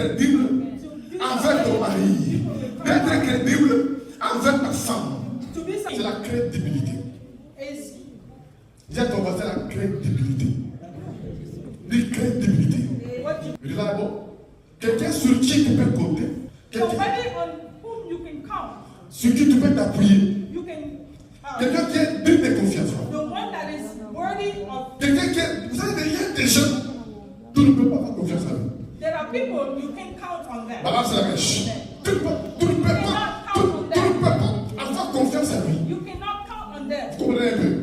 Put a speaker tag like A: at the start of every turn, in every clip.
A: crédible avec ton mari, d'être crédible avec ta femme. C'est la crédibilité. Dis à ton voisin la crédibilité. La crédibilité. Je dis d'abord, quelqu'un sur qui tu peux compter. Sur qui tu peux t'appuyer. Quelqu'un qui est digne de confiance. Quelqu'un qui est. Vous savez, il y a des gens, tu ne peux pas avoir confiance en eux.
B: There are people you can count on them.
A: Voilà, c'est la mèche. Tu ne peux pas avoir confiance en lui.
B: You cannot count on them.
A: Vous comprenez un peu?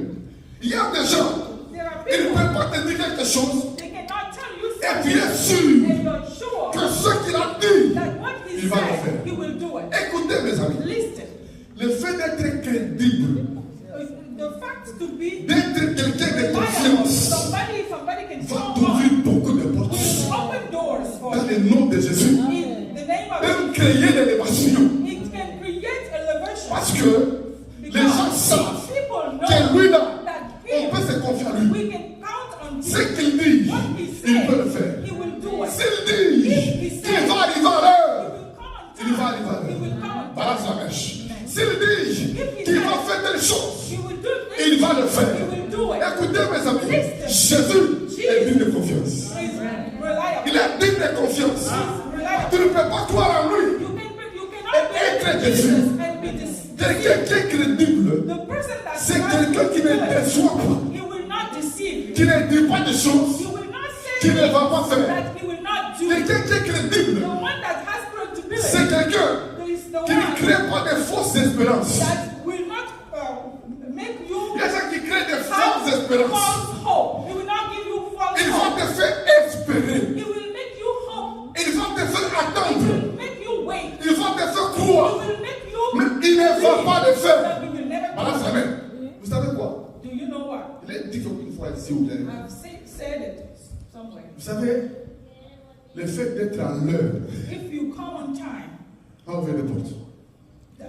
A: Il y a des gens, ils ne peuvent pas te dire quelque chose.
B: They cannot tell you
A: Et
B: something.
A: tu es sûr
B: And you're sure
A: que ce qu'il a dit,
B: that what he
A: il va le
B: said,
A: faire.
B: he will do it.
A: Écoutez, mes amis,
B: Listen.
A: le fait d'être crédible,
B: The fact to be
A: d'être quelqu'un de
B: reliable,
A: confiance,
B: somebody can
A: va
B: count
A: t'ouvrir
B: on.
A: beaucoup de portes.
B: Will open doors for
A: Dans
B: you.
A: le nom de Jésus,
B: In the name of
A: même créer des élévations.
B: it can create elevation.
A: Parce que les gens savent
B: People know
A: que lui là,
B: that
A: on peut se confier à lui.
B: we can count on
A: Ce
B: him.
A: qu'il dit,
B: What he
A: il peut le
B: says,
A: faire.
B: he will do it.
A: S'il dit qu'il va arriver à l'heure,
B: He will come on
A: il va
B: time.
A: arriver à
B: He will
A: l'heure.
B: come on
A: Voilà
B: time.
A: sa mèche. S'il dit qu'il va faire telle chose,
B: He will do
A: il
B: this.
A: va le faire.
B: He will do it.
A: Écoutez mes amis, Jésus est digne de confiance.
B: He's
A: Il
B: reliable.
A: est digne de confiance.
B: He's reliable.
A: Tu ne peux pas croire en lui.
B: You cannot
A: Être
B: be Jesus
A: Jésus.
B: and be deceived.
A: Quelqu'un qui est crédible,
B: The person that
A: c'est quelqu'un qui ne déçoit pas,
B: he will not deceive
A: qui
B: you.
A: ne dit pas de choses
B: He will not
A: qu'il
B: say
A: ne va pas faire.
B: that he will not do.
A: Quelqu'un qui est crédible,
B: The one that has credibility
A: c'est quelqu'un
B: is the
A: qui ne
B: one
A: crée pas de fausses espérances.
B: that will not make
A: Il
B: you
A: y a des gens qui créent des
B: have
A: fausses espérances.
B: false hope. He will not give you false
A: Il va
B: hope.
A: te faire espérer.
B: He will make you hope.
A: Il va te faire
B: He
A: attendre.
B: will make you wait.
A: Il va te faire
B: He
A: croire.
B: will make you
A: Mais il ne va pas le faire.
B: that you will never
A: Voilà,
B: do.
A: ça même. Vous savez quoi?
B: Do you know what?
A: Il est dit une fois ici ou là.
B: I've said it somewhere.
A: Vous savez, le fait d'être à l'heure
B: If you come on time,
A: a ouvert des portes.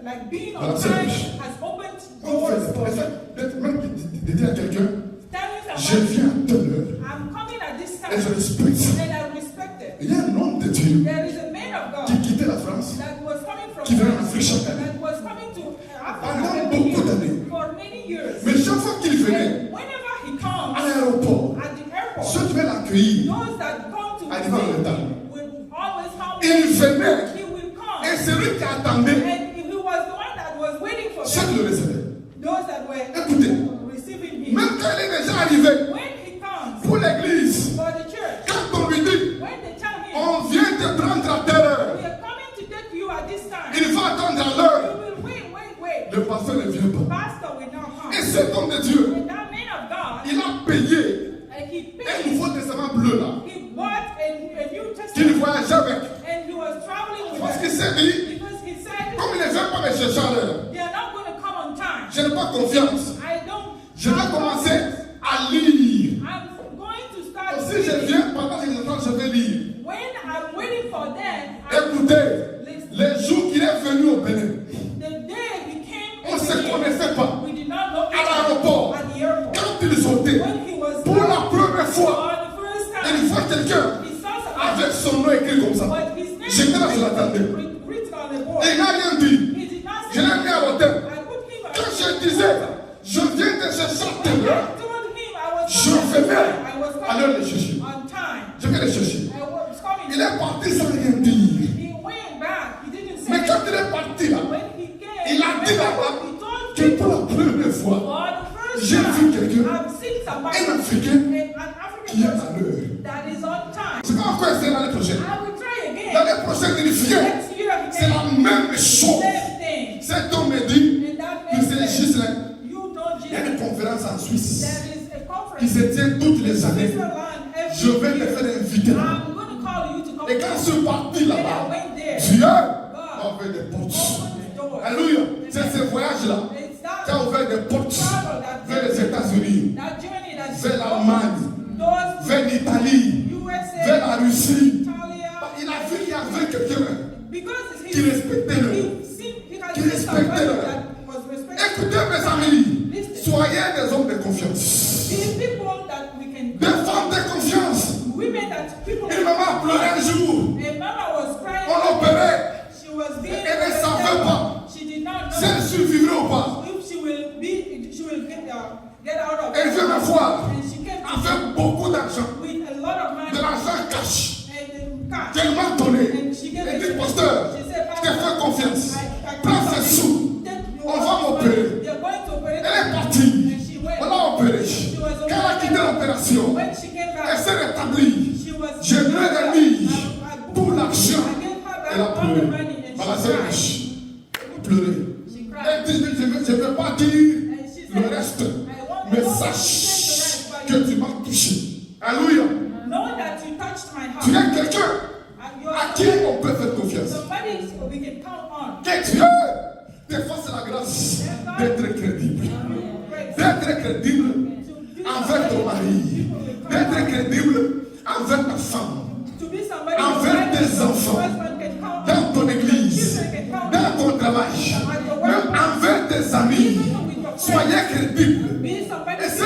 B: like being
A: Voilà,
B: on
A: c'est
B: time
A: riche.
B: has opened
A: A ouvert
B: doors
A: des
B: for
A: portes.
B: you.
A: D'être même de dire à quelqu'un,
B: Telling
A: je
B: someone,
A: viens à telle heure
B: I'm coming at this
A: et je
B: time,
A: respecte.
B: and I respect it.
A: Il y a un homme de Dieu
B: There is a man of
A: qui
B: God
A: quittait la France,
B: that was coming from
A: qui venait en Afrique chaque année.
B: that was coming to
A: Pendant
B: Africa
A: beaucoup d'années.
B: for many years.
A: Mais chaque fois qu'il venait
B: And whenever he
A: à
B: comes
A: l'aéroport,
B: at the airport,
A: ceux qui veulent l'accueillir,
B: those that come to
A: arrivent en retard.
B: will always come.
A: Il venait
B: He will come.
A: et celui qui attendait,
B: And he was the one that was waiting for
A: ceux qui
B: them.
A: le recevaient.
B: Those that were
A: Écoutez,
B: receiving him.
A: même quand il est déjà arrivé
B: When he comes
A: pour l'église,
B: for the church,
A: quand on lui dit,
B: when they tell him,
A: on vient te prendre à telle heure,
B: we are coming to take you at this time,
A: il va attendre à
B: you
A: l'heure,
B: will wait.
A: le pasteur ne vient pas.
B: Pastor will not come.
A: Et cet homme de Dieu,
B: And that man of God,
A: il a payé
B: and he
A: un
B: paid,
A: Nouveau Testament bleu là,
B: he bought a New
A: qu'il
B: Testament,
A: voyageait avec.
B: and he was traveling with
A: Parce qu'il
B: them.
A: s'est dit,
B: Because he said,
A: comme il ne vient pas me chercher à l'heure,
B: they are not going to come on time.
A: je n'ai pas confiance.
B: I don't.
A: Je vais commencer à lire.
B: I'm going to start.
A: Si je viens pendant que je vais lire.
B: When I'm waiting for them,
A: Écoutez, les jours qu'il est venu au Bénin,
B: the day he came,
A: on ne se connaissait pas.
B: we did not know
A: À l'aéroport,
B: at the airport.
A: quand il sautait,
B: When he was
A: pour la première fois,
B: for the first
A: il
B: time,
A: voit quelqu'un
B: he saw somebody,
A: avec son nom écrit comme ça.
B: but his name
A: J'étais là, je l'attendais.
B: written on the board.
A: Et il n'a rien dit.
B: He did not
A: Je
B: say,
A: l'ai mis à l'hôtel.
B: I put him
A: Quand je disais, je viens de chercher à telle heure,
B: I told him I was
A: je
B: coming.
A: venais
B: I was
A: à l'heure
B: coming
A: de chercher.
B: on time.
A: Je vais les chercher.
B: I was coming.
A: Il est parti sans rien dire.
B: He went back. He didn't say
A: Mais quand
B: anything.
A: il est parti là,
B: When he came,
A: il a dit là-bas
B: he told
A: que pour la première fois,
B: for the first
A: j'ai vu quelqu'un,
B: I've seen somebody,
A: un Africain,
B: an African
A: qui est à
B: person
A: l'heure.
B: that is on time.
A: C'est pas encore essayer l'année prochaine.
B: I will try again.
A: L'année prochaine, il vient.
B: Next year,
A: C'est la même chose.
B: same thing.
A: Cet homme me dit
B: And that
A: que c'est
B: makes sense.
A: Gislain.
B: You know
A: Il y a
B: Jesus.
A: une conférence en Suisse
B: There is a
A: qui
B: conference
A: se tient toutes les années.
B: Switzerland every
A: Je vais te
B: year.
A: faire inviter là.
B: I'm going to call you to come.
A: Et quand je suis parti
B: When I
A: là-bas,
B: went there,
A: Dieu a ouvert des portes.
B: opened the door.
A: Alléluia. C'est ce voyage-là
B: It's
A: qui a
B: that
A: ouvert des portes vers les États-Unis,
B: journey that
A: vers l'Allemagne,
B: doors
A: vers l'Italie,
B: USA,
A: vers la Russie.
B: Italia,
A: Il a vu qu'il y avait quelqu'un
B: because
A: qui respectait le.
B: he
A: Qui
B: has seen
A: respectait
B: somebody
A: le.
B: that was respected.
A: Écoutez mes amis, soyez des hommes de confiance.
B: These people that we can,
A: Des femmes de confiance.
B: women that people,
A: Une maman a pleuré un jour.
B: a mama was
A: l'opération,
B: when she came
A: elle
B: back,
A: s'est rétablie.
B: she was.
A: Je lui ai remis pour l'argent.
B: I gave her
A: Elle a
B: back all the
A: pleuré.
B: money and
A: Voilà,
B: she
A: c'est
B: cried.
A: riche. Elle a pleuré.
B: She cried.
A: Elle dit, je ne vais pas dire
B: And she
A: le
B: said,
A: reste,
B: I
A: mais
B: won't
A: sache
B: say the rest,
A: que tu m'as touché. Alléluia.
B: but know that you touched my
A: Tu
B: heart.
A: es quelqu'un
B: And you
A: à qui
B: are
A: on peut faire confiance.
B: somebody we can count on.
A: Que Dieu te fasse la grâce d'être crédible. D'être crédible envers ton mari. D'être crédible envers ta femme.
B: To be somebody
A: Envers tes
B: your
A: enfants.
B: husband can count on.
A: Dans ton église. Dans ton travail. Même envers tes amis. Soyez crédible.
B: Be somebody
A: Et si